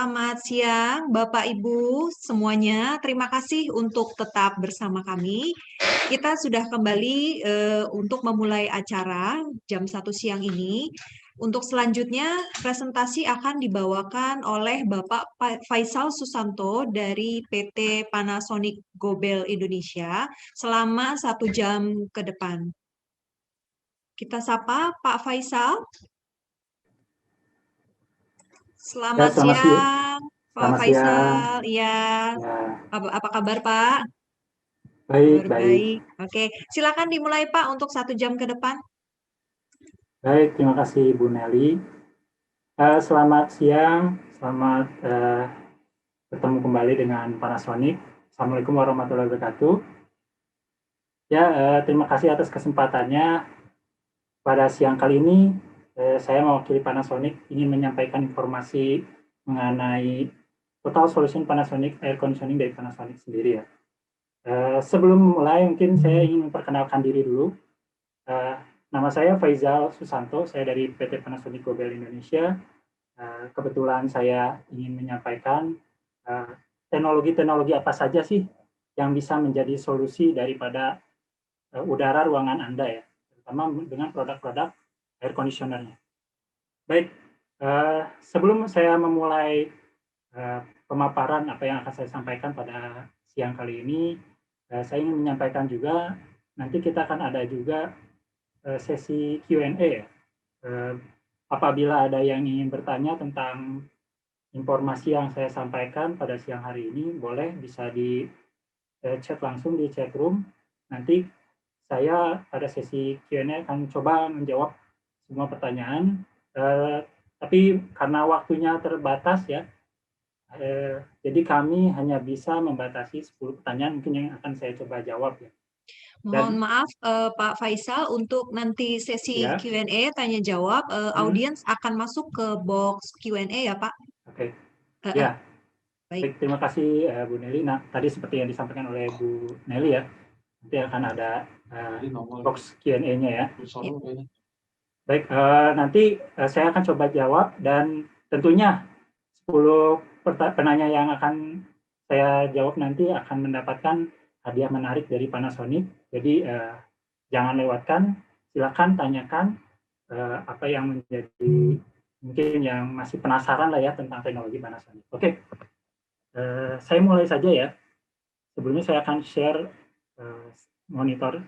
Selamat siang, Bapak Ibu semuanya. Terima kasih untuk tetap bersama kami. Kita sudah kembali untuk memulai acara jam 1 siang ini. Untuk selanjutnya, presentasi akan dibawakan oleh Bapak Faisal Susanto dari PT Panasonic Gobel Indonesia selama 1 jam ke depan. Kita sapa Pak Faisal. Ya, Selamat siang, Pak selamat siang. Faisal. Iya, Ya, apa kabar, Pak? baik, Kabar baik. baik. Oke, silakan dimulai, Pak, untuk 1 jam ke depan. Baik, terima kasih Bu Nelly. Selamat siang, selamat bertemu kembali dengan Panasonic. Assalamualaikum warahmatullahi wabarakatuh. Ya, terima kasih atas kesempatannya. Pada siang kali ini, saya mewakili Panasonic ingin menyampaikan informasi mengenai total solution Panasonic air conditioning dari Panasonic sendiri ya. Sebelum memulai, mungkin saya ingin memperkenalkan diri dulu. Nama saya Faisal Susanto, saya dari PT Panasonic Gobel Indonesia. Kebetulan saya ingin menyampaikan teknologi-teknologi apa saja sih yang bisa menjadi solusi daripada udara ruangan Anda ya, terutama dengan produk-produk air conditioner-nya. Baik, sebelum saya memulai pemaparan apa yang akan saya sampaikan pada siang kali ini, saya ingin menyampaikan juga nanti kita akan ada juga sesi Q&A ya. Apabila ada yang ingin bertanya tentang informasi yang saya sampaikan pada siang hari ini, boleh bisa di chat langsung di chat room. Nanti saya pada sesi Q&A akan coba menjawab semua pertanyaan. Tapi karena waktunya terbatas ya, jadi kami hanya bisa membatasi 10 pertanyaan mungkin yang akan saya coba jawab ya. Mohon maaf, Pak Faisal, untuk nanti sesi Ya. Q&A tanya jawab, audiens akan masuk ke box Q&A ya, Pak? Oke. Ya. Baik. Baik, terima kasih Bu Nelly. Nah, tadi seperti yang disampaikan oleh Bu Nelly ya, nanti akan ada box Q&A-nya ya. Baik, nanti saya akan coba jawab dan tentunya 10 penanya yang akan saya jawab nanti akan mendapatkan hadiah menarik dari Panasonic. Jadi jangan lewatkan, silakan tanyakan apa yang menjadi mungkin yang masih penasaran lah ya tentang teknologi Panasonic. Oke, saya mulai saja ya. Sebelumnya saya akan share monitor.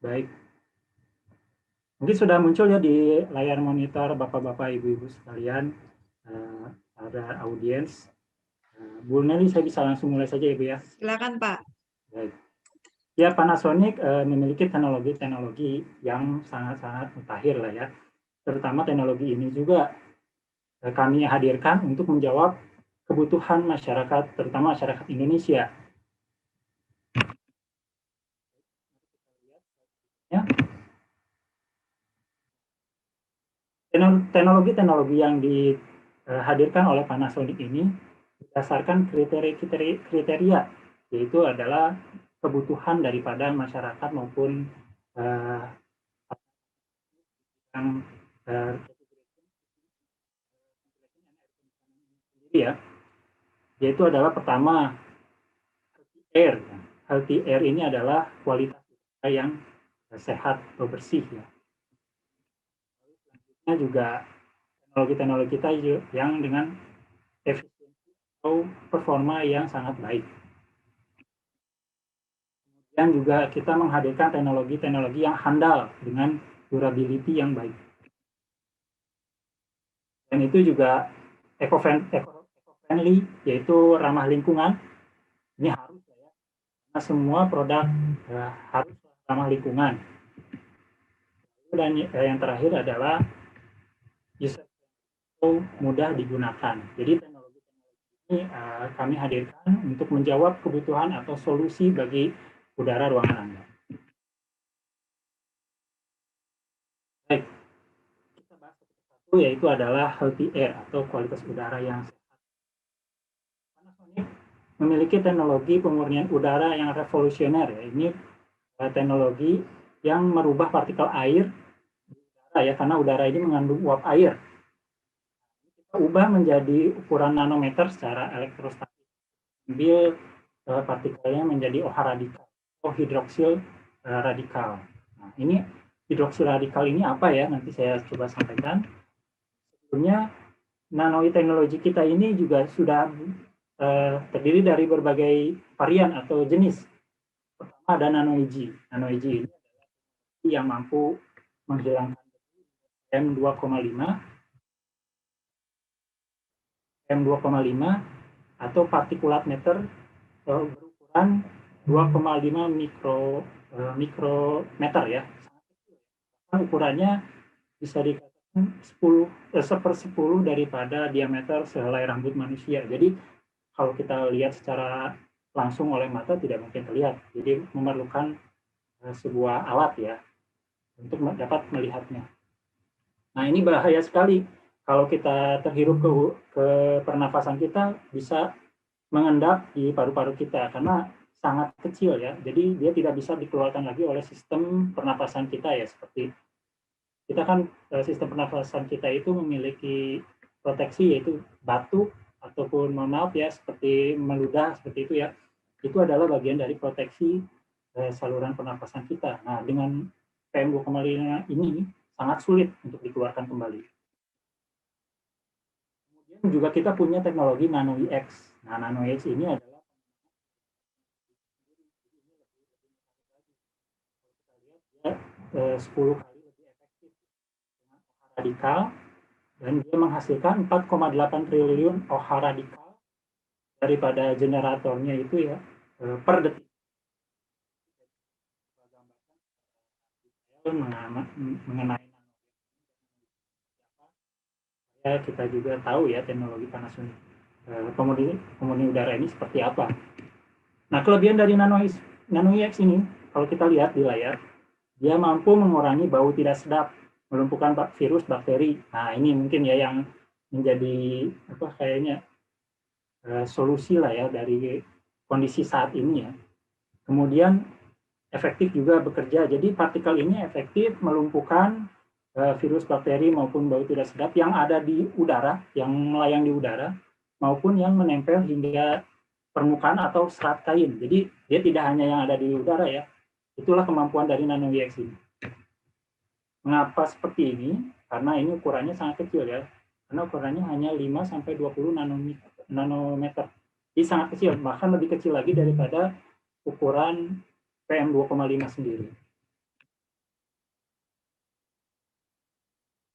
Baik. Mungkin sudah muncul ya di layar monitor Bapak-Bapak, Ibu-Ibu sekalian, ada audiens. Bu Nelly, saya bisa langsung mulai saja Ibu ya. Silakan Pak. Baik. Ya, Panasonic memiliki teknologi-teknologi yang sangat-sangat mutakhir lah ya. Terutama teknologi ini juga kami hadirkan untuk menjawab kebutuhan masyarakat, terutama masyarakat Indonesia. Ya. Teknologi-teknologi yang dihadirkan oleh Panasonic ini berdasarkan kriteria, yaitu adalah kebutuhan daripada masyarakat maupun yang ya, yaitu adalah pertama air. Healthy air ini adalah kualitas udara yang sehat atau bersih ya. Selanjutnya juga teknologi-teknologi kita yang dengan efisiensi atau performa yang sangat baik. Kemudian juga kita menghadirkan teknologi-teknologi yang handal dengan durability yang baik. Dan itu juga eco-friendly, yaitu ramah lingkungan. Ini harus ya, karena semua produk harus ramah lingkungan. Dan yang terakhir adalah user mudah digunakan. Jadi teknologi-teknologi ini kami hadirkan untuk menjawab kebutuhan atau solusi bagi udara ruangan Anda. Baik, kita bahas satu yaitu adalah healthy air atau kualitas udara yang sehat. Panasonic memiliki teknologi pemurnian udara yang revolusioner ya. Ini teknologi yang merubah partikel air di udara ya, karena udara ini mengandung uap air. Kita ubah menjadi ukuran nanometer secara elektrostatik. Ambil partikelnya menjadi OH radikal atau hidroksil radikal. Nah, ini hidroksil radikal ini apa ya? Nanti saya coba sampaikan. Sebelumnya nanoteknologi kita ini juga sudah terdiri dari berbagai varian atau jenis. Pertama ada nanoEG. nanoEG ini adalah yang mampu menghilangkan PM2,5 atau partikulat matter berukuran 2,5 mikrometer ya. Ukurannya bisa dikatakan 1/10 daripada diameter sehelai rambut manusia. Jadi kalau kita lihat secara langsung oleh mata tidak mungkin terlihat. Jadi memerlukan sebuah alat ya untuk dapat melihatnya. Nah, ini bahaya sekali. Kalau kita terhirup ke pernafasan kita, bisa mengendap di paru-paru kita karena sangat kecil ya. Jadi dia tidak bisa dikeluarkan lagi oleh sistem pernafasan kita ya. Seperti kita kan sistem pernafasan kita itu memiliki proteksi yaitu batuk ataupun mohon maaf ya seperti meludah seperti itu ya. Itu adalah bagian dari proteksi saluran pernafasan kita. Nah, dengan PM2,5 ini sangat sulit untuk dikeluarkan kembali. Kemudian juga kita punya teknologi NanoEX. Nah, NanoEX ini adalah 10 kali lebih efektif dengan OH radikal dan dia menghasilkan 4,8 triliun OH radikal daripada generatornya itu ya per detik. Mengenai ya, kita juga tahu ya teknologi Panasonic pemurni udara ini seperti apa. Nah, kelebihan dari NanoEX ini kalau kita lihat di layar, dia mampu mengurangi bau tidak sedap, melumpuhkan virus, bakteri. Nah, ini mungkin ya yang menjadi kayaknya solusi lah ya dari kondisi saat ini ya. Kemudian efektif juga bekerja. Jadi partikel ini efektif melumpuhkan virus, bakteri maupun bau tidak sedap yang ada di udara, yang melayang di udara, maupun yang menempel hingga permukaan atau serat kain. Jadi dia tidak hanya yang ada di udara ya. Itulah kemampuan dari NanoEX ini. Mengapa seperti ini? Karena ini ukurannya sangat kecil ya. Karena ukurannya hanya 5-20 nanometer. Jadi sangat kecil, bahkan lebih kecil lagi daripada ukuran PM2,5 sendiri.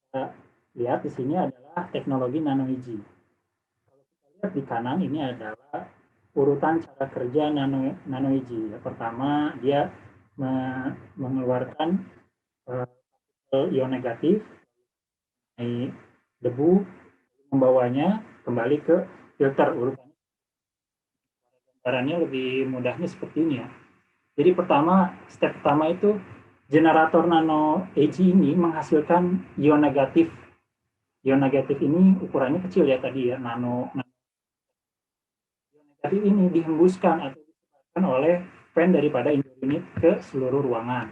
Kita lihat di sini adalah teknologi NanoEG. Kalau kita lihat di kanan ini adalah urutan cara kerja NanoEG. Pertama, dia mengeluarkan ion negatif, debu, membawanya kembali ke filter. Urutannya gambarannya lebih mudahnya seperti ini ya. Jadi step pertama itu generator NanoEG ini menghasilkan ion negatif. Ion negatif ini ukurannya kecil ya tadi ya, nano. Ion negatif ini dihembuskan atau disebarkan oleh fan daripada indoor unit ke seluruh ruangan.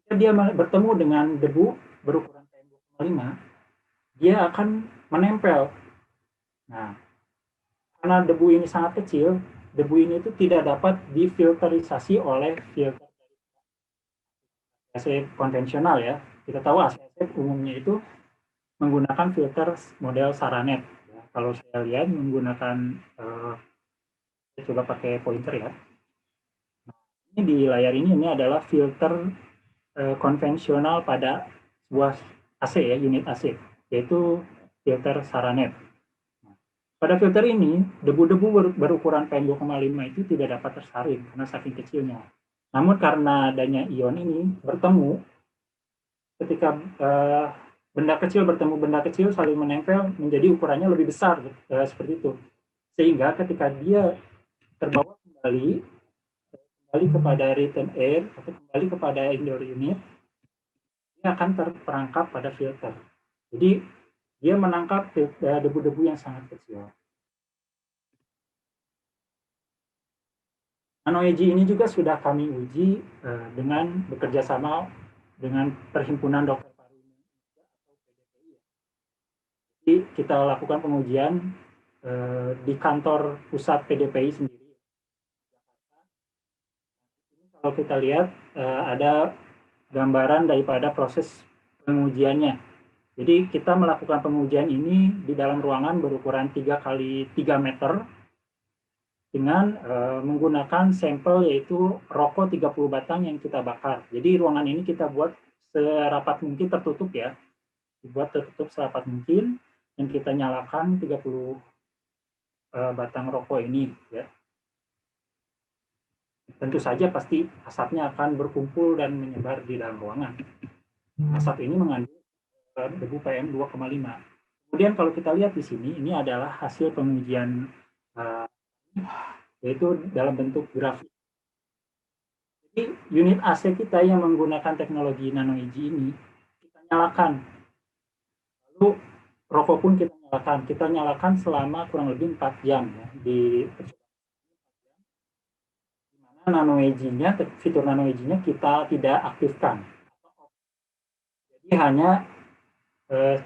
Ketika dia bertemu dengan debu berukuran PM2,5, dia akan menempel. Nah, karena debu ini sangat kecil, debu ini itu tidak dapat difilterisasi oleh filter AC konvensional ya. Kita tahu AC umumnya itu menggunakan filter model Saranet. Ya, kalau saya lihat menggunakan, saya coba pakai pointer ya. Nah, ini di layar ini adalah filter konvensional pada sebuah AC ya, unit AC, yaitu filter Saranet. Pada filter ini, debu-debu berukuran PM2,5 itu tidak dapat tersaring karena saking kecilnya. Namun karena adanya ion ini bertemu, ketika benda kecil bertemu benda kecil saling menempel menjadi ukurannya lebih besar seperti itu. Sehingga ketika dia terbawa kembali kepada return air atau kembali kepada indoor unit, dia akan terperangkap pada filter. Jadi dia menangkap debu-debu yang sangat kecil. Nanoeji ini juga sudah kami uji dengan bekerja sama dengan Perhimpunan Dokter Paru Indonesia atau PDPI. Jadi kita lakukan pengujian di kantor pusat PDPI sendiri. Kalau kita lihat ada gambaran daripada proses pengujiannya. Jadi kita melakukan pengujian ini di dalam ruangan berukuran 3 kali 3 meter dengan menggunakan sampel yaitu rokok 30 batang yang kita bakar. Jadi ruangan ini kita buat serapat mungkin tertutup ya. Dibuat tertutup serapat mungkin dan kita nyalakan 30 batang rokok ini ya. Tentu saja pasti asapnya akan berkumpul dan menyebar di dalam ruangan. Asap ini mengandung debu PM 2,5. Kemudian kalau kita lihat di sini, ini adalah hasil pengujian yaitu dalam bentuk grafik. Jadi unit AC kita yang menggunakan teknologi nanoeji ini kita nyalakan. Lalu rokok pun kita nyalakan. Kita nyalakan selama kurang lebih 4 jam ya, di mana nanoejinya, fitur nanoejinya kita tidak aktifkan. Jadi hanya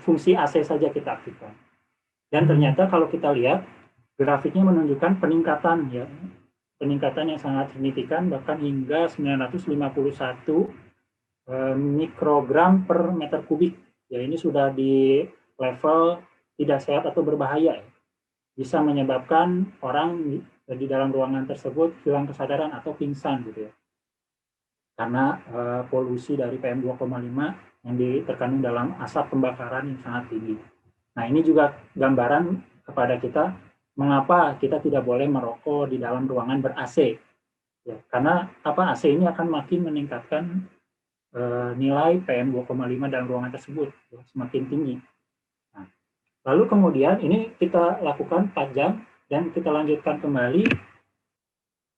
fungsi AC saja kita aktifkan. Dan ternyata kalau kita lihat grafiknya menunjukkan peningkatan ya, peningkatan yang sangat signifikan bahkan hingga 951 mikrogram per meter kubik. Ya ini sudah di level tidak sehat atau berbahaya. Bisa menyebabkan orang di dalam ruangan tersebut hilang kesadaran atau pingsan gitu ya. Karena polusi dari PM 2,5 yang terkandung dalam asap pembakaran yang sangat tinggi. Nah, ini juga gambaran kepada kita mengapa kita tidak boleh merokok di dalam ruangan ber-AC. Ya, karena apa, AC ini akan makin meningkatkan nilai PM 2,5 dalam ruangan tersebut, ya, semakin tinggi. Nah, lalu kemudian ini kita lakukan 4 jam dan kita lanjutkan kembali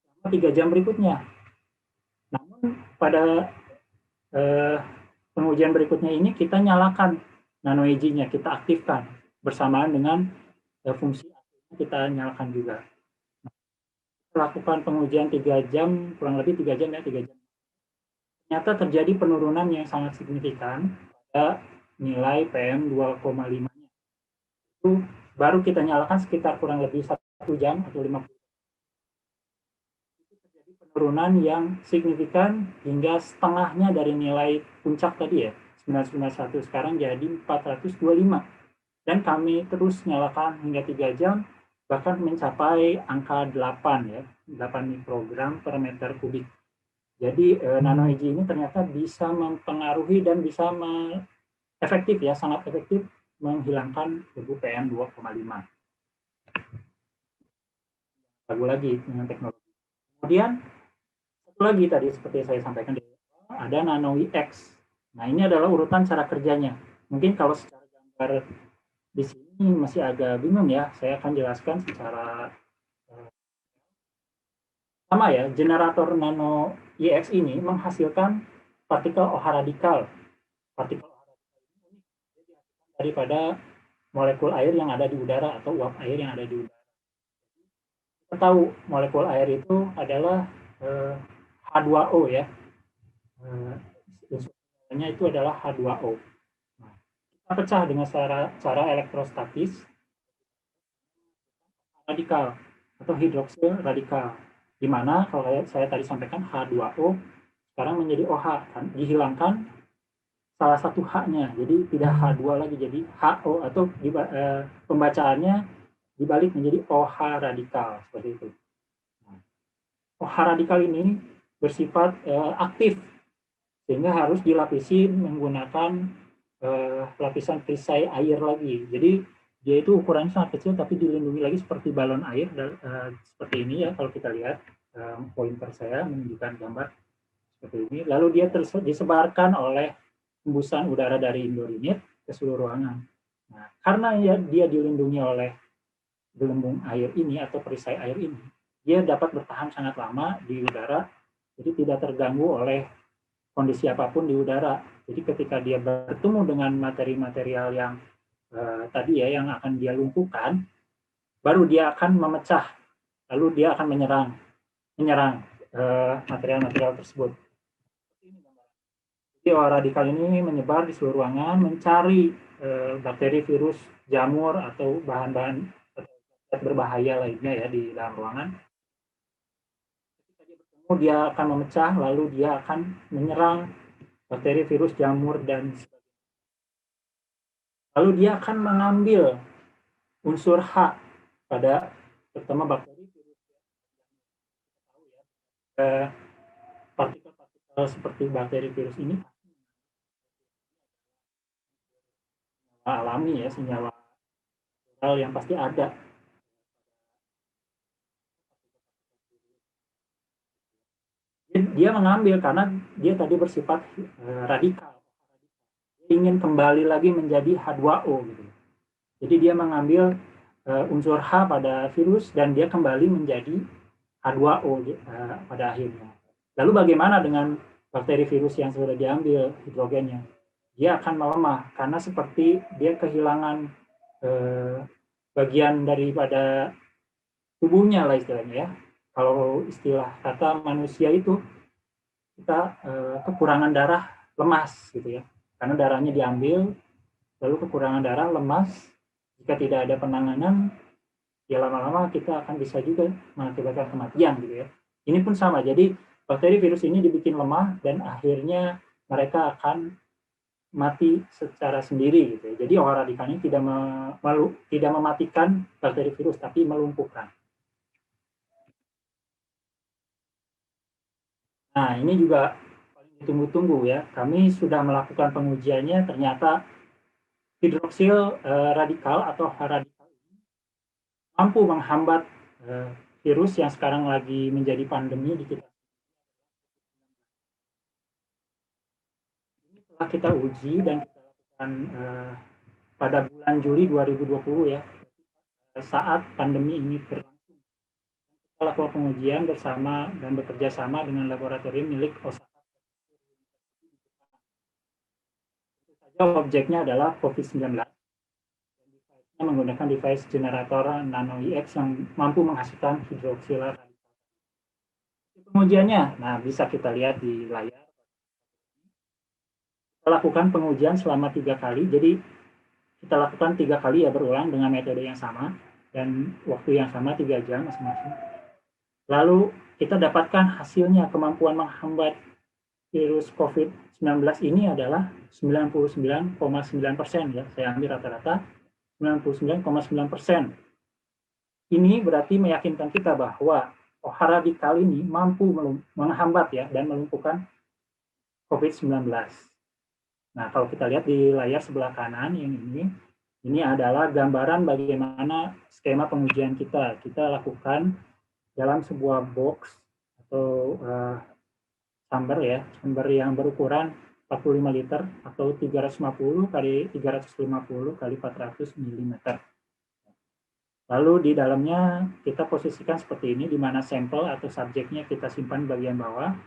selama 3 jam berikutnya. Namun pada pengujian berikutnya ini kita nyalakan nanoejinya, kita aktifkan bersamaan dengan fungsi kita nyalakan juga. Kita lakukan pengujian 3 jam, kurang lebih 3 jam ya, 3 jam. Ternyata terjadi penurunan yang sangat signifikan pada nilai PM 2,5-nya. Itu baru kita nyalakan sekitar kurang lebih 1 jam atau 50. Itu terjadi penurunan yang signifikan hingga setengahnya dari nilai puncak tadi ya, 991 sekarang jadi 425. Dan kami terus nyalakan hingga 3 jam, bahkan mencapai angka 8 ya, 8 mikrogram per meter kubik. Jadi nanoeji ini ternyata bisa mempengaruhi dan bisa efektif ya, sangat efektif menghilangkan debu PM 2,5. Lagu lagi dengan teknologi. Kemudian satu lagi tadi seperti saya sampaikan ada NanoEX. Nah, ini adalah urutan cara kerjanya. Mungkin kalau secara gambar di sini masih agak bingung ya. Saya akan jelaskan secara sama ya. Generator NanoEX ini menghasilkan partikel OH radikal. Partikel OH radikal ini dihasilkan daripada molekul air yang ada di udara atau uap air yang ada di udara. Kita tahu molekul air itu adalah H2O ya. Instrumennya itu adalah H2O. Nah, kita pecah dengan cara elektrostatis radikal atau hidroksil radikal. Di mana kalau saya tadi sampaikan H2O sekarang menjadi OH, kan? Dihilangkan salah satu H-nya, jadi tidak H2 lagi, jadi HO atau pembacaannya dibalik menjadi OH radikal seperti itu. Nah, OH radikal ini bersifat aktif sehingga harus dilapisi menggunakan lapisan perisai air lagi. Jadi dia itu ukurannya sangat kecil tapi dilindungi lagi seperti balon air seperti ini ya. Kalau kita lihat pointer saya menunjukkan gambar seperti ini. Lalu dia disebarkan oleh hembusan udara dari Indorinit ke seluruh ruangan. Nah, karena ya dia dilindungi oleh gelembung air ini atau perisai air ini, dia dapat bertahan sangat lama di udara, jadi tidak terganggu oleh kondisi apapun di udara. Jadi ketika dia bertemu dengan materi-material yang tadi ya yang akan dia lumpuhkan, baru dia akan memecah, lalu dia akan menyerang. material-material tersebut. Jadi radikal ini menyebar di seluruh ruangan, mencari bakteri, virus, jamur, atau bahan-bahan berbahaya lainnya ya di dalam ruangan. Ketika dia bertemu, dia akan memecah, lalu dia akan menyerang bakteri, virus, jamur, dan sebagainya. Lalu dia akan mengambil unsur H pada terutama bakteri, virus, partikel-partikel seperti bakteri, virus ini alami ya, senyawa yang pasti ada. Dia mengambil karena dia tadi bersifat radikal. Dia ingin kembali lagi menjadi H2O gitu. Jadi dia mengambil unsur H pada virus dan dia kembali menjadi H2O pada akhirnya. Lalu bagaimana dengan bakteri virus yang sudah diambil hidrogennya? Dia akan melemah karena seperti dia kehilangan bagian daripada tubuhnya lah istilahnya ya. Kalau istilah kata manusia itu kita kekurangan darah, lemas gitu ya. Karena darahnya diambil, lalu kekurangan darah, lemas. Jika tidak ada penanganan, ya lama-lama kita akan bisa juga mengakibatkan kematian gitu ya. Ini pun sama. Jadi bakteri virus ini dibikin lemah dan akhirnya mereka akan mati secara sendiri gitu ya. Jadi OH radikal ini tidak mematikan bakteri virus tapi melumpuhkan. Nah, ini juga paling ditunggu-tunggu ya. Kami sudah melakukan pengujiannya, ternyata hidroksil radikal atau H radikal ini mampu menghambat virus yang sekarang lagi menjadi pandemi di kita. Ini telah kita uji dan kita lakukan pada bulan Juli 2020 ya, saat pandemi ini berlangsung. Kita lakukan pengujian bersama dan bekerja sama dengan laboratorium milik Osaka. Objeknya adalah COVID-19. Device-nya menggunakan device generator NanoEX yang mampu menghasilkan hidroksil radikal. Pengujiannya, nah bisa kita lihat di layar. Kita lakukan pengujian selama 3 kali, jadi kita lakukan 3 kali ya berulang dengan metode yang sama dan waktu yang sama 3 jam masing-masing. Lalu kita dapatkan hasilnya, kemampuan menghambat virus COVID-19 ini adalah 99,9% ya. Saya ambil rata-rata 99,9%. Ini berarti meyakinkan kita bahwa OH radikal ini mampu menghambat ya dan melumpuhkan COVID-19. Nah, kalau kita lihat di layar sebelah kanan yang ini adalah gambaran bagaimana skema pengujian kita. Kita lakukan dalam sebuah box atau chamber ya, chamber yang berukuran 45 liter atau 350 kali 350 kali 400 mm. Lalu di dalamnya kita posisikan seperti ini, di mana sampel atau subjeknya kita simpan bagian bawah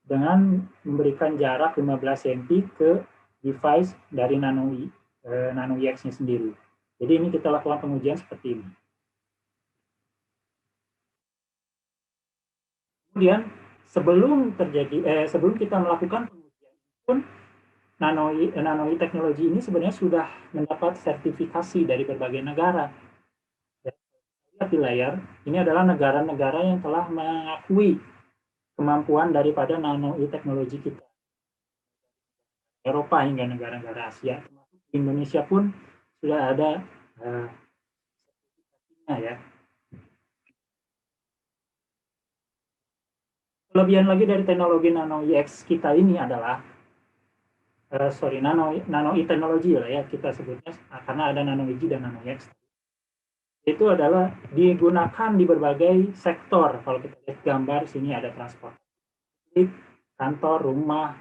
dengan memberikan jarak 15 cm ke device dari NanoEX-nya sendiri. Jadi ini kita lakukan pengujian seperti ini. Kemudian sebelum kita melakukan pengujian pun Nano teknologi ini sebenarnya sudah mendapat sertifikasi dari berbagai negara. Lihat di layar, ini adalah negara-negara yang telah mengakui kemampuan daripada teknologi kita. Eropa hingga negara-negara Asia, termasuk Indonesia pun sudah ada sertifikasinya ya. Kelebihan lagi dari teknologi NanoEX kita ini adalah nano teknologi lah ya kita sebutnya, karena ada NanoEG dan NanoEX. Itu adalah digunakan di berbagai sektor. Kalau kita lihat gambar sini ada transport, kantor, rumah,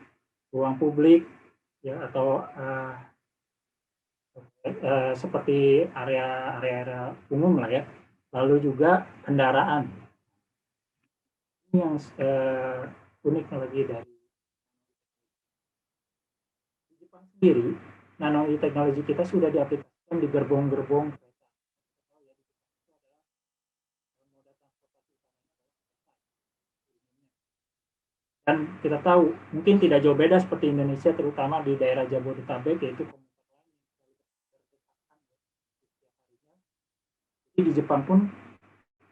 ruang publik, ya atau seperti area umum lah ya. Lalu juga kendaraan. Ini yang unik lagi dari Jepang sendiri, teknologi kita sudah diaplikasikan di gerbong-gerbong kereta. Dan kita tahu mungkin tidak jauh beda seperti Indonesia, terutama di daerah Jabodetabek, yaitu di Jepang pun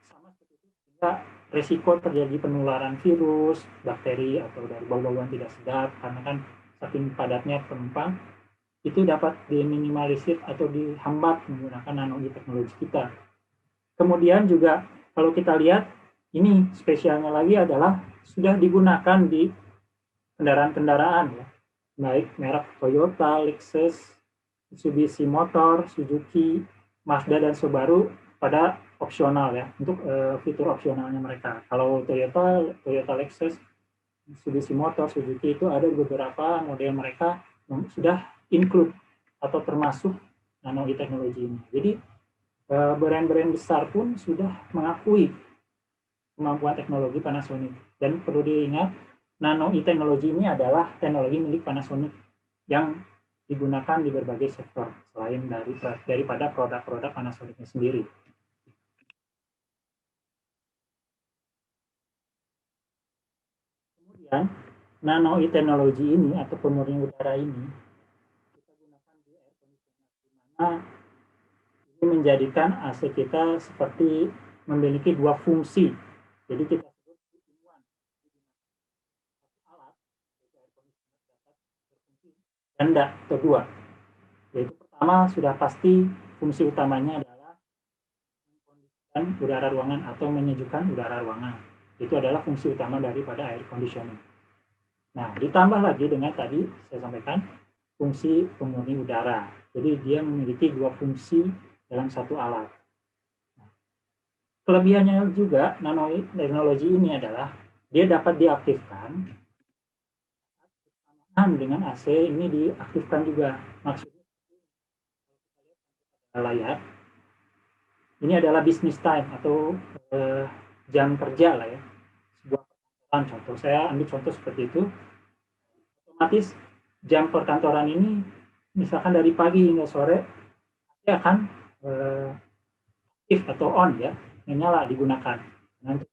sama seperti itu, sehingga resiko terjadi penularan virus, bakteri atau dari bau-bauan tidak sedap karena kan saking padatnya penumpang itu dapat diminimalisir atau dihambat menggunakan nanoteknologi kita. Kemudian juga kalau kita lihat ini spesialnya lagi adalah sudah digunakan di kendaraan-kendaraan ya, baik merek Toyota, Lexus, Mitsubishi Motor, Suzuki, Mazda dan Subaru pada opsional ya, untuk fitur opsionalnya mereka. Kalau Toyota Lexus, Mitsubishi Motor, Suzuki itu ada beberapa model mereka yang sudah include atau termasuk nano teknologi ini. Jadi brand-brand besar pun sudah mengakui kemampuan teknologi Panasonic. Dan perlu diingat, nano teknologi ini adalah teknologi milik Panasonic yang digunakan di berbagai sektor selain daripada produk-produk Panasonic sendiri. Kemudian nano teknologi ini atau pemurni udara ini kita gunakan di air conditioner, di mana ini menjadikan AC kita seperti memiliki dua fungsi. Jadi kita sebut in-one, alat yaitu air conditioner dapat berfungsi ganda atau dua. Yaitu pertama sudah pasti fungsi utamanya adalah mengkondisikan udara ruangan atau menyejukkan udara ruangan. Itu adalah fungsi utama daripada air conditioning. Nah, ditambah lagi dengan tadi saya sampaikan fungsi pemurni udara. Jadi dia memiliki dua fungsi dalam satu alat. Nah, kelebihannya juga nanoteknologi ini adalah dia dapat diaktifkan dengan AC ini diaktifkan juga. Maksudnya layar ini adalah business time atau jam kerja lah ya, sebuah perkantoran. Contoh saya ambil contoh seperti itu, otomatis jam perkantoran ini misalkan dari pagi hingga sore dia akan aktif atau on ya, menyala digunakan. Nanti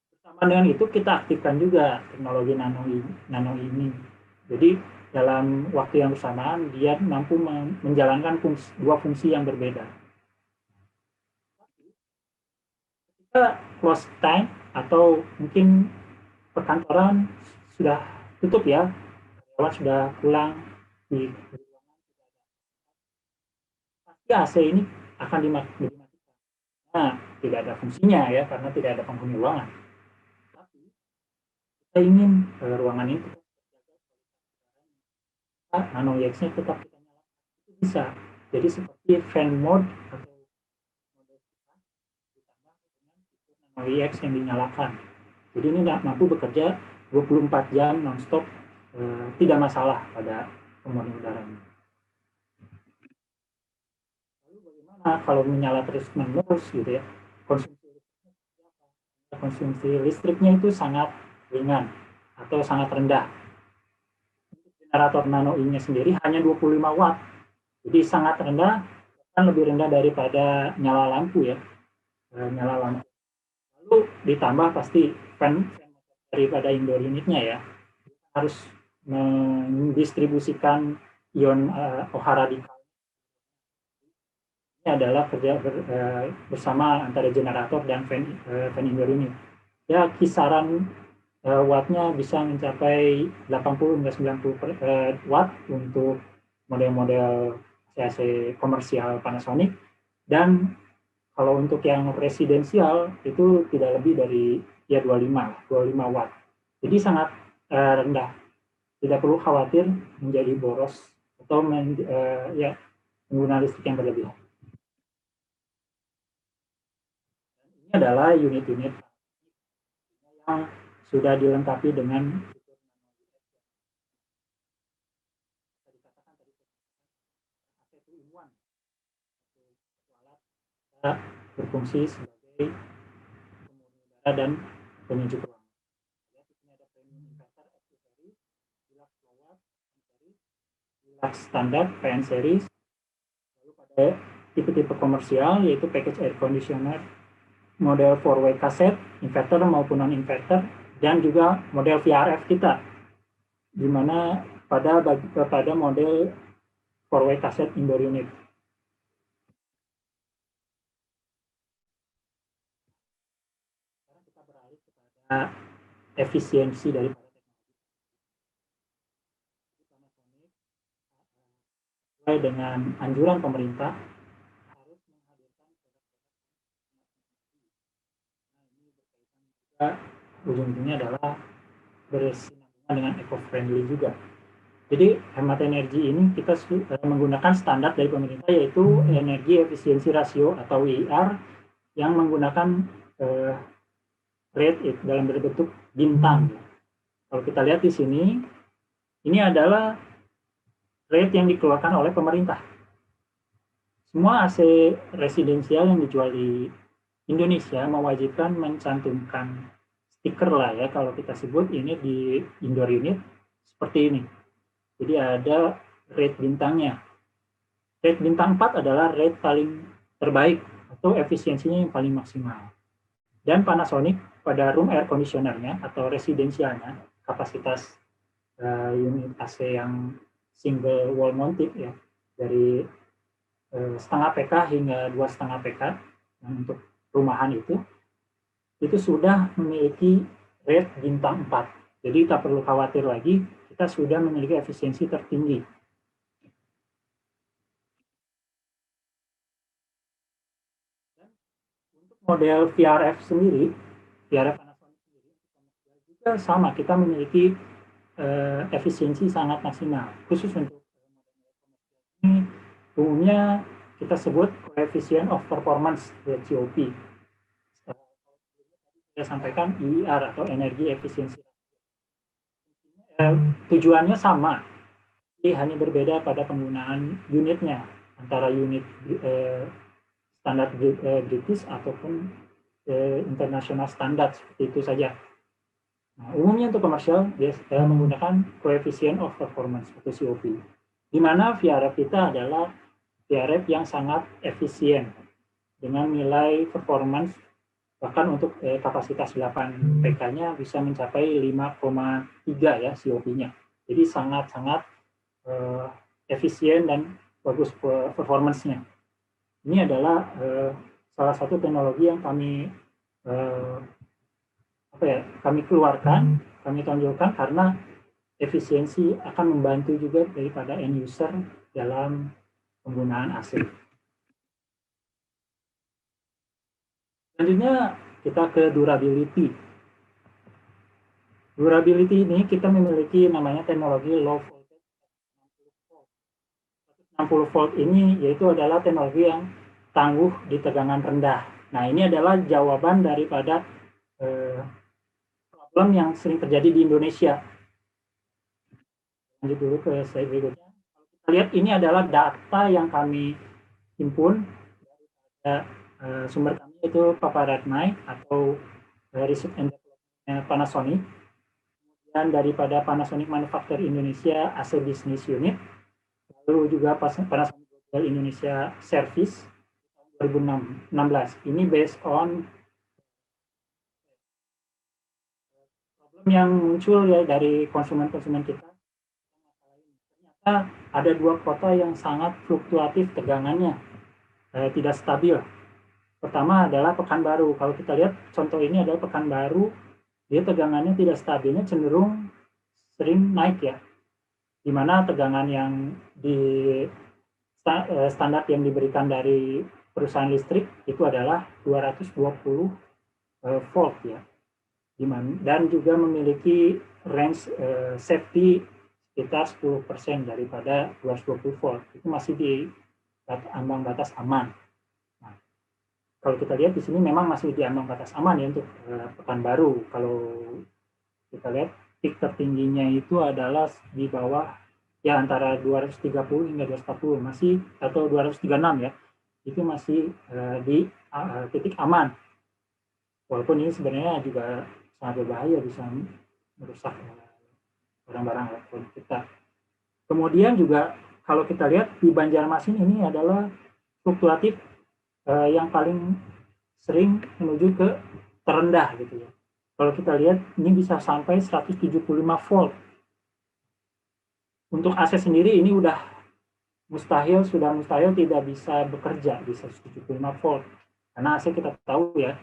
bersama dengan itu kita aktifkan juga teknologi nano ini. Jadi dalam waktu yang bersamaan dia mampu menjalankan dua fungsi yang berbeda. Kita close time atau mungkin perkantoran sudah tutup ya, karyawan sudah pulang di ruangan, pasti AC ini akan dimatikan. Nah, tidak ada fungsinya ya, karena tidak ada penghuni ruangan. Tapi kita ingin ruangan ini tetap nano nya tetap kita nyalakan, itu bisa. Jadi seperti fan mode atau mode kita ditambah dengan nano yang dinyalakan. Jadi ini mampu bekerja 24 jam non-stop, tidak masalah pada pemurni udara ini. Lalu bagaimana kalau menyala terus-menerus gitu ya? Konsumsi listriknya itu sangat ringan atau sangat rendah. Generator nano I-nya sendiri hanya 25 watt. Jadi sangat rendah, kan lebih rendah daripada nyala lampu ya. Nyala lampu. Lalu ditambah pasti fan daripada indoor unitnya ya, harus mendistribusikan ion OH radikal. Ini adalah kerja bersama antara generator dan fan indoor unit. Ya kisaran wattnya bisa mencapai 80 hingga 90 watt untuk model-model AC komersial Panasonic, dan kalau untuk yang residensial itu tidak lebih dari ya 25 watt. Jadi sangat rendah. Tidak perlu khawatir menjadi boros atau ya menggunakan listrik yang berlebihan. Ini adalah unit-unit yang sudah dilengkapi dengan berfungsi sebagai pemurni udara dan penyejuk ruangan. Ya, di sini ada premium inverter F series, Deluxe Power series, Deluxe Standard PN series. Lalu pada tipe-tipe komersial yaitu package air conditioner model 4-way cassette, inverter maupun non-inverter, dan juga model VRF kita, di mana pada model 4-way cassette indoor unit. Sekarang kita beralih kepada efisiensi dari sesuai dengan anjuran pemerintah harus menghadirkan ujung-ujungnya adalah bersinambungan dengan eco-friendly juga. Jadi hemat energi ini kita menggunakan standar dari pemerintah, yaitu energi efisiensi rasio atau EER, yang menggunakan rate dalam bentuk bintang. Kalau kita lihat di sini, ini adalah rate yang dikeluarkan oleh pemerintah. Semua AC residensial yang dijual di Indonesia mewajibkan mencantumkan stiker lah ya, kalau kita sebut ini di indoor unit seperti ini. Jadi ada rate bintangnya. Rate bintang 4 adalah rate paling terbaik atau efisiensinya yang paling maksimal. Dan Panasonic pada room air conditioner-nya atau residensialnya, kapasitas unit AC yang single wall mounted ya, dari setengah PK hingga 2,5 PK untuk rumahan itu sudah memiliki rate bintang 4. Jadi tak perlu khawatir lagi, kita sudah memiliki efisiensi tertinggi. Dan untuk model VRF sendiri, VRF Panasonic sendiri juga sama, kita memiliki efisiensi sangat maksimal. Khusus untuk ini, umumnya kita sebut coefficient of performance COP. Saya sampaikan EER atau energi efisiensi. Tujuannya sama, jadi hanya berbeda pada penggunaan unitnya, antara unit standar British ataupun international standard, seperti itu saja. Nah, umumnya untuk komersial dia menggunakan coefficient of performance atau COP, di mana VRF kita adalah VRF yang sangat efisien dengan nilai performance bahkan untuk kapasitas 8 PK-nya bisa mencapai 5,3 ya COP-nya. Jadi sangat-sangat efisien dan bagus performance-nya. Ini adalah salah satu teknologi yang kami kami keluarkan, kami tonjolkan karena efisiensi akan membantu juga daripada end user dalam penggunaan AC. Selanjutnya kita ke durability. Durability ini kita memiliki namanya teknologi low voltage 60 volt ini, yaitu adalah teknologi yang tangguh di tegangan rendah. Nah, ini adalah jawaban daripada problem yang sering terjadi di Indonesia. Lanjut dulu ke slide berikutnya. Kalau kita lihat, ini adalah data yang kami himpun dari sumber kami, itu Paparatnai atau Research and Development Panasonic, kemudian daripada Panasonic Manufacture Indonesia AC Business Unit, lalu juga Panasonic Global Indonesia Service tahun 2016. Ini based on problem yang muncul ya dari konsumen-konsumen kita. Ternyata ada dua kota yang sangat fluktuatif tegangannya, tidak stabil. Pertama adalah Pekanbaru. Kalau kita lihat contoh ini adalah Pekanbaru, dia tegangannya tidak stabilnya, cenderung sering naik ya. Di mana tegangan yang di standar yang diberikan dari perusahaan listrik itu adalah 220 volt ya. Dan juga memiliki range safety sekitar 10% daripada 220 volt. Itu masih di ambang batas aman. Kalau kita lihat di sini memang masih di ambang batas aman ya untuk Pekanbaru. Kalau kita lihat peak tertingginya itu adalah di bawah ya antara 230 hingga 240 masih, atau 236 ya. Itu masih di titik aman. Walaupun ini sebenarnya juga sangat berbahaya, bisa merusak barang-barang elektronik kita. Kemudian juga kalau kita lihat di Banjarmasin ini adalah fluktuatif yang paling sering menuju ke terendah gitu ya. Kalau kita lihat ini bisa sampai 175 volt. Untuk AC sendiri ini sudah mustahil tidak bisa bekerja di 175 volt. Karena AC kita tahu ya,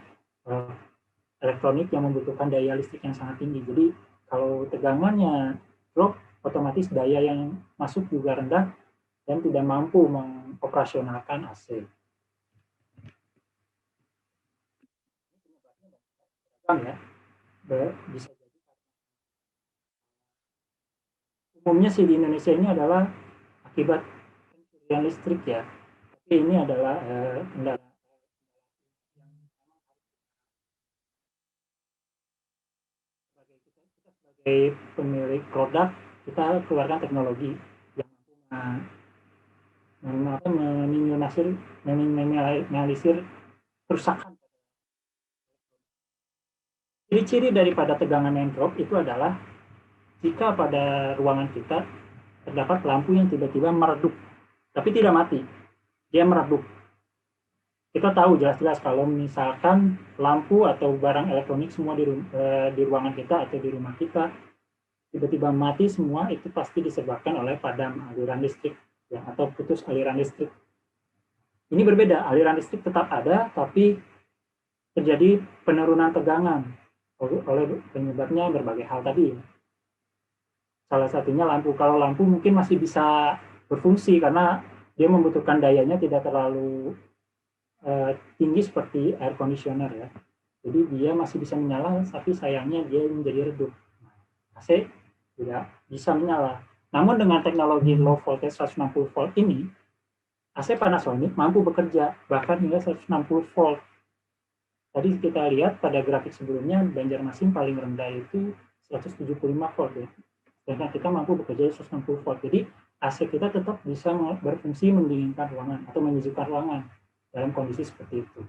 elektronik yang membutuhkan daya listrik yang sangat tinggi. Jadi kalau tegangannya drop, otomatis daya yang masuk juga rendah dan tidak mampu mengoperasionalkan AC. Ya, bisa jadi umumnya sih di Indonesia ini adalah akibat pencurian listrik ya. Tapi ini adalah kendala sebagai pemilik produk, kita keluarkan teknologi yang mampu meminimalisir kerusakan. Ciri-ciri daripada tegangan yang drop itu adalah jika pada ruangan kita terdapat lampu yang tiba-tiba meredup, tapi tidak mati, dia meredup. Kita tahu jelas-jelas kalau misalkan lampu atau barang elektronik semua di ruangan kita atau di rumah kita tiba-tiba mati semua, itu pasti disebabkan oleh padam aliran listrik ya, atau putus aliran listrik. Ini berbeda, aliran listrik tetap ada, tapi terjadi penurunan tegangan oleh penyebabnya berbagai hal tadi. Salah satunya lampu. Kalau lampu mungkin masih bisa berfungsi karena dia membutuhkan dayanya tidak terlalu tinggi seperti air conditioner ya. Jadi dia masih bisa menyala, tapi sayangnya dia menjadi redup. AC tidak bisa menyala. Namun dengan teknologi low voltage 160 volt ini, AC Panasonic mampu bekerja bahkan hingga 160 volt. Tadi kita lihat pada grafik sebelumnya, Banjarmasin paling rendah itu 175 volt ya. Sedangkan kita mampu bekerja 160 volt. Jadi AC kita tetap bisa berfungsi mendinginkan ruangan atau menyejukkan ruangan dalam kondisi seperti itu.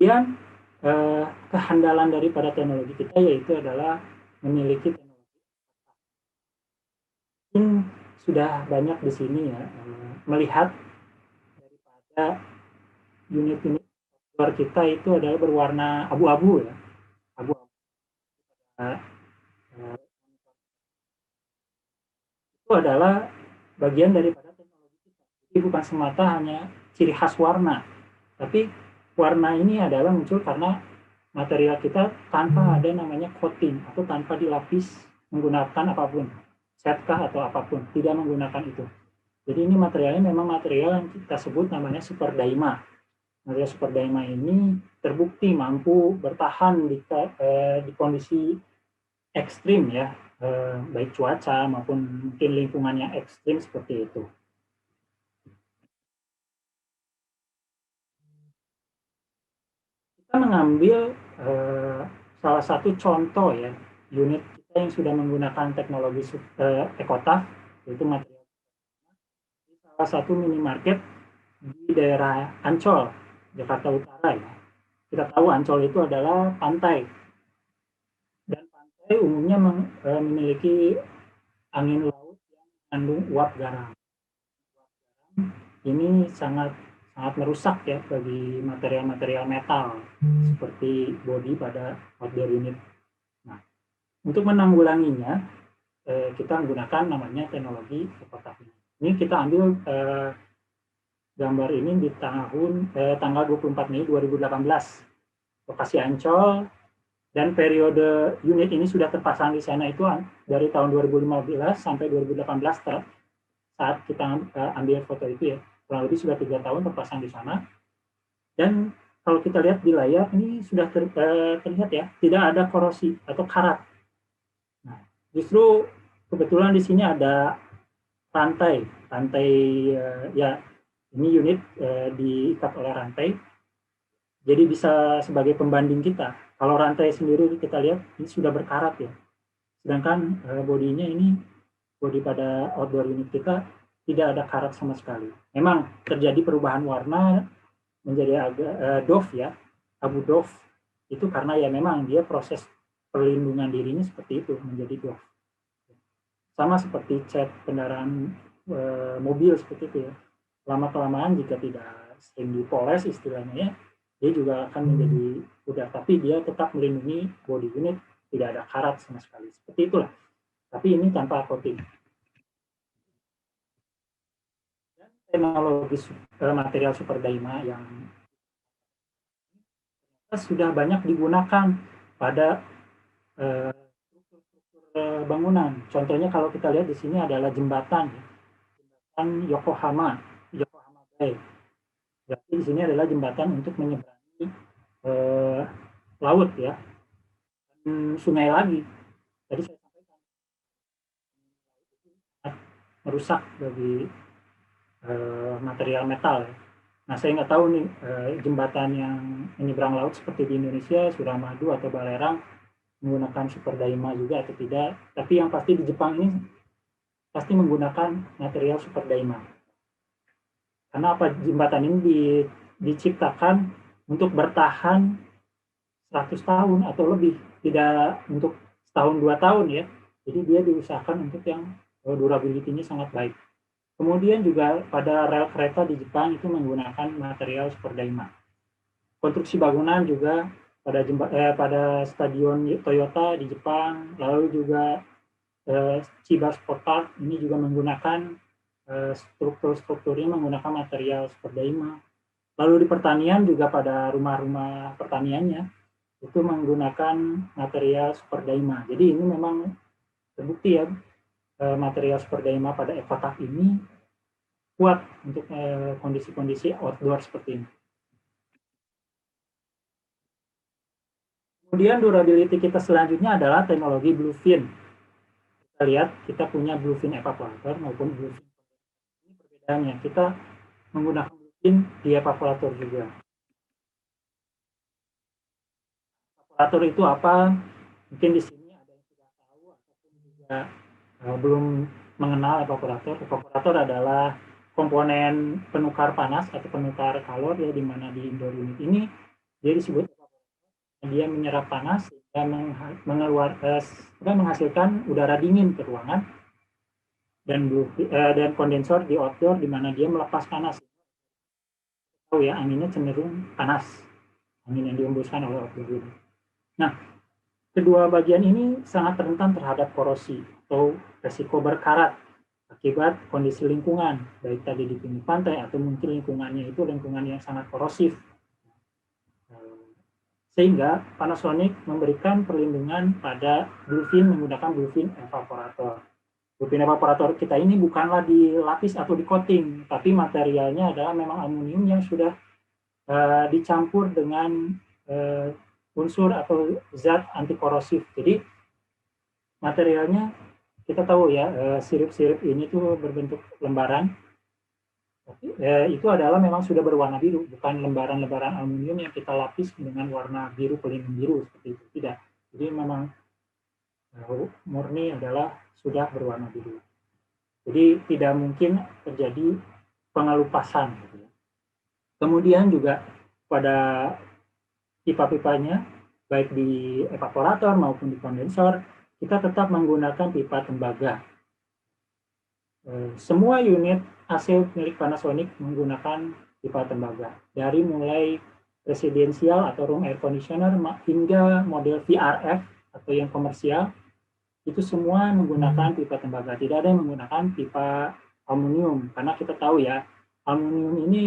Kemudian kehandalan daripada teknologi kita yaitu adalah memiliki teknologi. Ini sudah banyak di sini ya, melihat daripada unit-unit luar kita itu adalah berwarna abu-abu ya, abu-abu. Itu adalah bagian daripada teknologi kita. Jadi bukan semata hanya ciri khas warna, tapi warna ini adalah muncul karena material kita tanpa ada namanya coating atau tanpa dilapis menggunakan apapun, setkah atau apapun, tidak menggunakan itu. Jadi ini materialnya memang material yang kita sebut namanya super daima. Material super daima ini terbukti mampu bertahan di kondisi ekstrim ya, baik cuaca maupun mungkin lingkungan yang ekstrim seperti itu. Kita mengambil salah satu contoh ya, unit kita yang sudah menggunakan teknologi EcoTaff, yaitu material salah satu minimarket di daerah Ancol, Jakarta Utara ya. Kita tahu Ancol itu adalah pantai, dan pantai umumnya memiliki angin laut yang mengandung uap garam. Ini sangat merusak ya bagi material-material metal seperti bodi pada outdoor unit. Nah, untuk menanggulanginya kita menggunakan namanya teknologi EcoTaff. Ini kita ambil gambar ini di tanggal 24 Mei 2018, lokasi Ancol, dan periode unit ini sudah terpasang di sana itu dari tahun 2015 sampai 2018 saat kita ambil foto itu ya, kurang lebih sudah 3 tahun terpasang di sana. Dan kalau kita lihat di layar ini sudah terlihat ya, tidak ada korosi atau karat. Nah, justru kebetulan di sini ada rantai ya, ini unit diikat oleh rantai, jadi bisa sebagai pembanding kita. Kalau rantai sendiri kita lihat ini sudah berkarat ya, sedangkan bodinya ini, bodi pada outdoor unit kita tidak ada karat sama sekali. Memang terjadi perubahan warna menjadi agak doff ya, abu doff, itu karena ya memang dia proses perlindungan dirinya seperti itu menjadi doff. Sama seperti cat kendaraan mobil seperti itu ya. lama-kelamaan jika tidak sering dipoles istilahnya ya, dia juga akan menjadi pudar, tapi dia tetap melindungi body unit, tidak ada karat sama sekali. Seperti itulah. Tapi ini tanpa coating. Dan teknologi material super Daima yang sudah banyak digunakan pada bangunan. Contohnya kalau kita lihat di sini adalah jembatan Yokohama Bay. Berarti di sini adalah jembatan untuk menyeberangi laut ya, dan sungai lagi. Tadi saya sampaikan merusak bagi material metal. Nah, saya nggak tahu nih jembatan yang menyeberang laut seperti di Indonesia, Suramadu atau Balerang menggunakan super Daima juga atau tidak. Tapi yang pasti di Jepang ini pasti menggunakan material super Daima. Karena apa, jembatan ini diciptakan untuk bertahan 100 tahun atau lebih, tidak untuk setahun 2 tahun ya. Jadi dia diusahakan untuk yang durability-nya sangat baik. Kemudian juga pada rel kereta di Jepang itu menggunakan material super Daima. Konstruksi bangunan juga pada stadion Toyota di Jepang, lalu juga Chiba Sport Park ini juga menggunakan strukturnya menggunakan material super Daima. Lalu di pertanian juga pada rumah-rumah pertaniannya itu menggunakan material super Daima. Jadi ini memang terbukti ya, material super Daima pada EcoTac ini kuat untuk kondisi-kondisi outdoor seperti ini. Kemudian durability kita selanjutnya adalah teknologi Bluefin. Kita lihat kita punya Bluefin evaporator maupun Bluefin. Ini perbedaannya, kita menggunakan Bluefin di evaporator juga. Evaporator itu apa? Mungkin di sini ada yang sudah tahu ataupun juga belum mengenal evaporator. Evaporator adalah komponen penukar panas atau penukar kalor ya, di mana di indoor unit ini dia disebut evaporator. Dia menyerap panas dan menghasilkan udara dingin ke ruangan, dan kondensor di outdoor di mana dia melepas panas. Oh ya, anginnya cenderung panas, angin yang dihembuskan oleh outdoor unit. Nah, kedua bagian ini sangat rentan terhadap korosi atau resiko berkarat akibat kondisi lingkungan, baik tadi di pinggir pantai atau mungkin lingkungannya itu lingkungan yang sangat korosif. Sehingga Panasonic memberikan perlindungan pada Bluefin menggunakan Bluefin evaporator. Bluefin evaporator kita ini bukanlah dilapis atau di coating, tapi materialnya adalah memang aluminium yang sudah dicampur dengan unsur atau zat anti korosif. Jadi materialnya kita tahu ya, sirip-sirip ini tuh berbentuk lembaran. Itu adalah memang sudah berwarna biru, bukan lembaran-lembaran aluminium yang kita lapis dengan warna biru pelindung biru seperti itu, tidak. Jadi memang murni adalah sudah berwarna biru. Jadi tidak mungkin terjadi pengelupasan. Gitu ya. Kemudian juga pada pipa-pipanya, baik di evaporator maupun di kondensor, kita tetap menggunakan pipa tembaga. Semua unit AC milik Panasonic menggunakan pipa tembaga. Dari mulai residensial atau room air conditioner hingga model VRF atau yang komersial, itu semua menggunakan pipa tembaga. Tidak ada yang menggunakan pipa aluminium, karena kita tahu ya, aluminium ini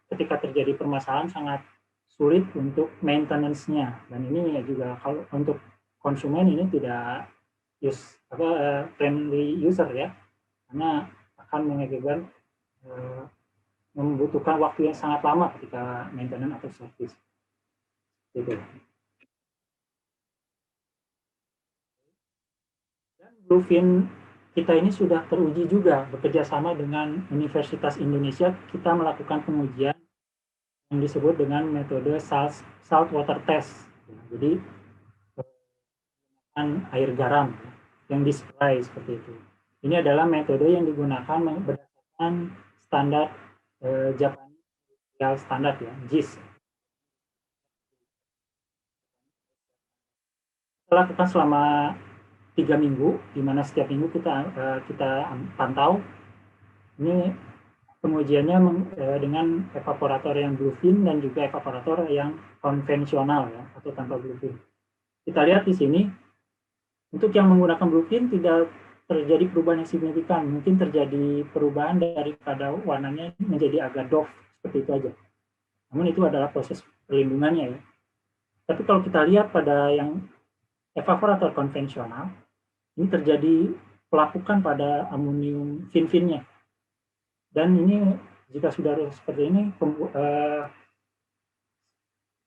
ketika terjadi permasalahan sangat sulit untuk maintenance-nya. Dan ini juga kalau untuk konsumen ini tidak friendly user ya, karena akan mengakibatkan membutuhkan waktu yang sangat lama ketika maintenance atau service. Gitu. Dan Bluefin kita ini sudah teruji juga, bekerja sama dengan Universitas Indonesia, kita melakukan pengujian yang disebut dengan metode salt water test. Jadi dengan air garam yang di-spray seperti itu. Ini adalah metode yang digunakan berdasarkan standar Japanese standar ya, JIS. Kita lakukan selama 3 minggu, di mana setiap minggu kita pantau Ini pengujiannya dengan evaporator yang bluefin dan juga evaporator yang konvensional ya, atau tanpa bluefin. Kita lihat di sini, untuk yang menggunakan bluefin tidak terjadi perubahan yang signifikan. Mungkin terjadi perubahan daripada warnanya menjadi agak doff, seperti itu aja. Namun itu adalah proses perlindungannya ya. Tapi kalau kita lihat pada yang evaporator konvensional, ini terjadi pelapukan pada amonium fin-finnya. Dan ini jika sudah seperti ini,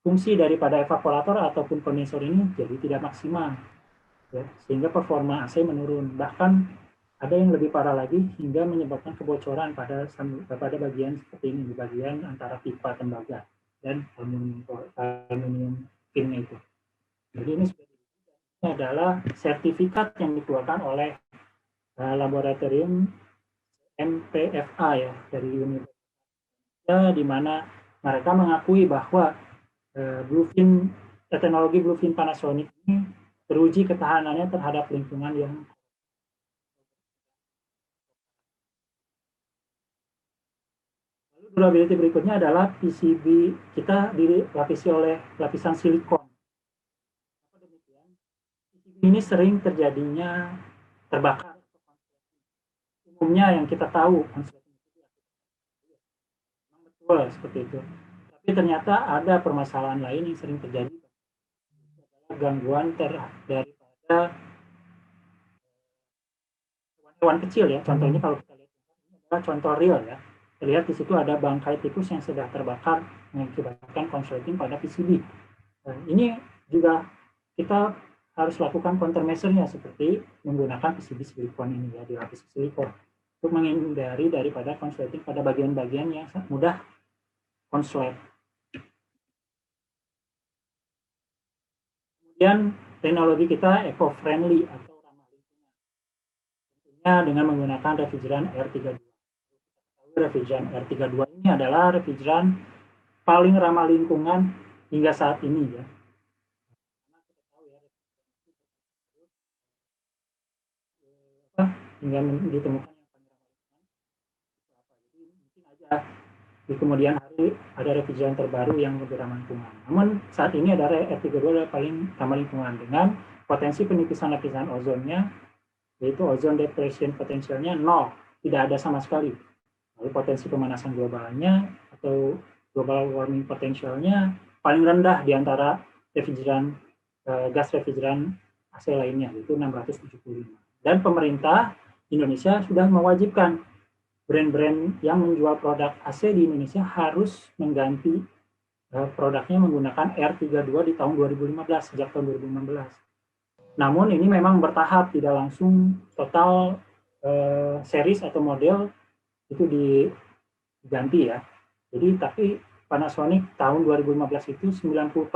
fungsi daripada evaporator ataupun kondensor ini jadi tidak maksimal, ya, sehingga performa AC menurun. Bahkan ada yang lebih parah lagi hingga menyebabkan kebocoran pada bagian seperti ini, di bagian antara pipa tembaga dan aluminium finnya itu. Jadi ini adalah sertifikat yang dikeluarkan oleh laboratorium MPFA ya dari Universitas, di mana mereka mengakui bahwa bluefin, teknologi bluefin Panasonic ini teruji ketahanannya terhadap lingkungan yang durability berikutnya adalah PCB kita dilapisi oleh lapisan silikon. PCB ini sering terjadinya terbakar. Umumnya yang kita tahu betul seperti itu. Tapi ternyata ada permasalahan lain yang sering terjadi, gangguan daripada hewan kecil ya. Contohnya kalau kita lihat ini adalah contoh real ya. Terlihat di situ ada bangkai tikus yang sudah terbakar mengakibatkan konsleting pada PCB. Nah, ini juga kita harus lakukan countermeasure-nya seperti menggunakan PCB silikon ini ya, dilapisi silikon untuk menghindari daripada konsleting pada bagian-bagian yang mudah konslet. Kemudian teknologi kita eco-friendly atau ramah lingkungan, tentunya dengan menggunakan refrigeran R32. Refrigeran R32 ini adalah refrigeran paling ramah lingkungan hingga saat ini ya. Hingga ditemukan yang paling ramah lingkungan. Jadi mungkin aja di kemudian hari ada refrigeran terbaru yang lebih ramah lingkungan. Namun saat ini ada R32 adalah paling ramah lingkungan dengan potensi penipisan lapisan ozonnya, yaitu ozone depletion potensialnya 0, tidak ada sama sekali. Lalu potensi pemanasan globalnya atau global warming potensialnya paling rendah di antara refrigeran gas refrigeran AC lainnya, yaitu 675. Dan pemerintah Indonesia sudah mewajibkan brand-brand yang menjual produk AC di Indonesia harus mengganti produknya menggunakan R32 di tahun 2015, sejak tahun 2015. Namun ini memang bertahap, tidak langsung total series atau model itu diganti ya. Jadi tapi Panasonic tahun 2015 itu 90%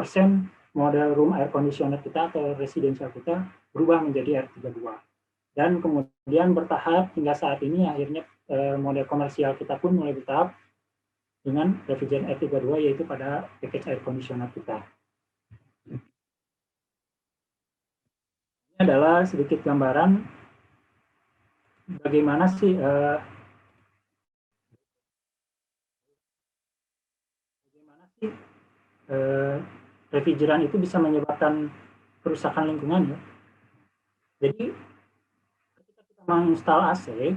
model room air conditioner kita atau residential kita berubah menjadi R32. Dan kemudian bertahap hingga saat ini akhirnya model komersial kita pun mulai bertahap dengan refrigeran R32, yaitu pada package air conditioner kita. Ini adalah sedikit gambaran bagaimana sih refrigeran itu bisa menyebabkan kerusakan lingkungan ya. Jadi ketika kita menginstal AC,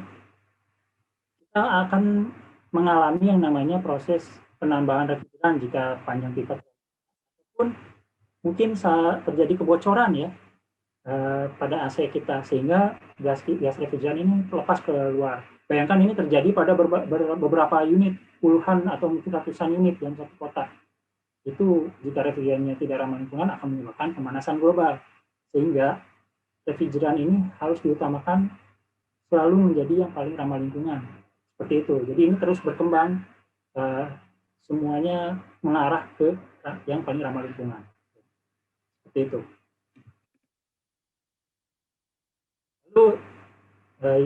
kita akan mengalami yang namanya proses penambahan refrigeran jika panjang pipa, pun mungkin saat terjadi kebocoran ya pada AC kita, sehingga gas refrigeran ini lepas ke luar. Bayangkan ini terjadi pada beberapa unit, puluhan atau mungkin ratusan unit dalam satu kota. Itu jika refrigerannya tidak ramah lingkungan akan menyebabkan pemanasan global, sehingga refrigeran ini harus diutamakan selalu menjadi yang paling ramah lingkungan. Seperti itu. Jadi ini terus berkembang, semuanya mengarah ke yang paling ramah lingkungan. Seperti itu. Lalu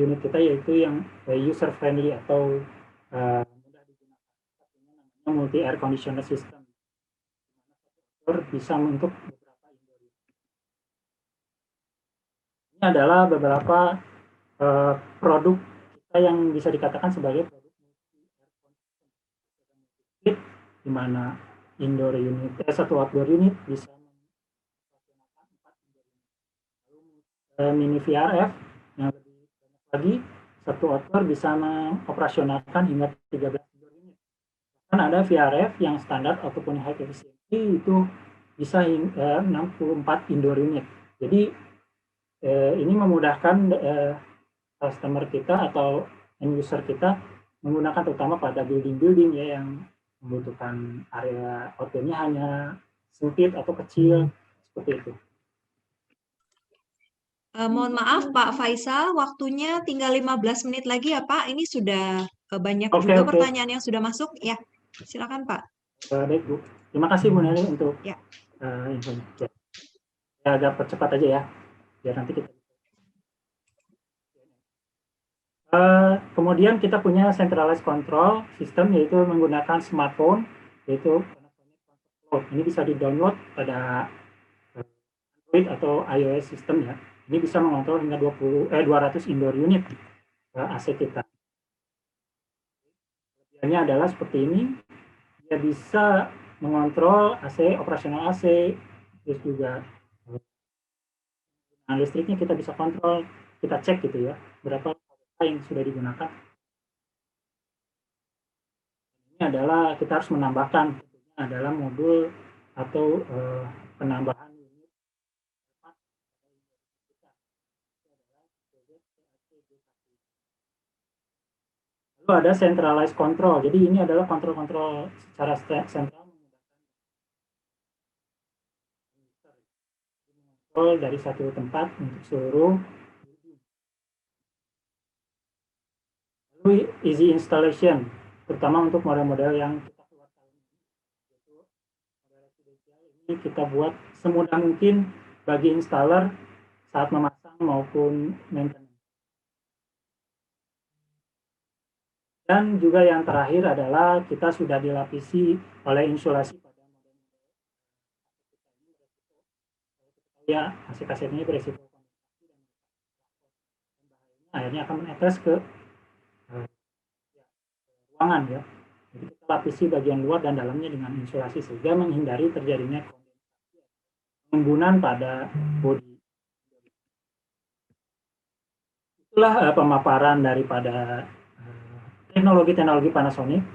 unit kita yaitu yang user friendly atau mudah digunakan, namanya multi air conditioner system, bisa untuk beberapa indoor. Ini adalah beberapa produk kita yang bisa dikatakan sebagai produk multi di mana indoor unit, satu outdoor unit bisa mini VRF yang lebih banyak lagi, satu outdoor bisa mengoperasionalkan hingga 13 indoor unit. Kan ada VRF yang standar ataupun high efficiency itu bisa 64 indoor unit. Jadi ini memudahkan customer kita atau end user kita menggunakan terutama pada building-building ya yang membutuhkan area outdoor-nya hanya sempit atau kecil seperti itu. Mohon maaf Pak Faisal, waktunya tinggal 15 menit lagi ya Pak. Ini sudah banyak juga pertanyaan yang sudah masuk. Ya, silakan Pak. Baik Bu, terima kasih Bu Nelly untuk ya. Infonya. Ya, agak percepat aja ya, biar nanti kita. Kemudian kita punya centralized control system, yaitu menggunakan smartphone, yaitu ini bisa di-download pada Android atau iOS system ya. Ini bisa mengontrol hingga 200 indoor unit AC kita. Kelebihannya adalah seperti ini, dia bisa mengontrol AC, operasional AC, terus juga listriknya kita bisa kontrol, kita cek gitu ya, berapa yang sudah digunakan. Ini adalah kita harus menambahkan, adalah modul atau penambahan unit. Lalu ada centralized control, jadi ini adalah kontrol-kontrol secara sentral dari satu tempat untuk seluruh. Lalu easy installation, terutama untuk model-model yang kita keluar tahun ini, yaitu model residensial ini kita buat semudah mungkin bagi installer saat memasang maupun maintenance. Dan juga yang terakhir adalah kita sudah dilapisi oleh insulasi pada model-model ya, AC kasetnya beresiko kondensasi dan akhirnya akan menetes ke ruangan ya. Jadi kita lapisi bagian luar dan dalamnya dengan insulasi sehingga menghindari terjadinya kondensasi penimbunan pada bodi. Itulah pemaparan daripada teknologi-teknologi Panasonic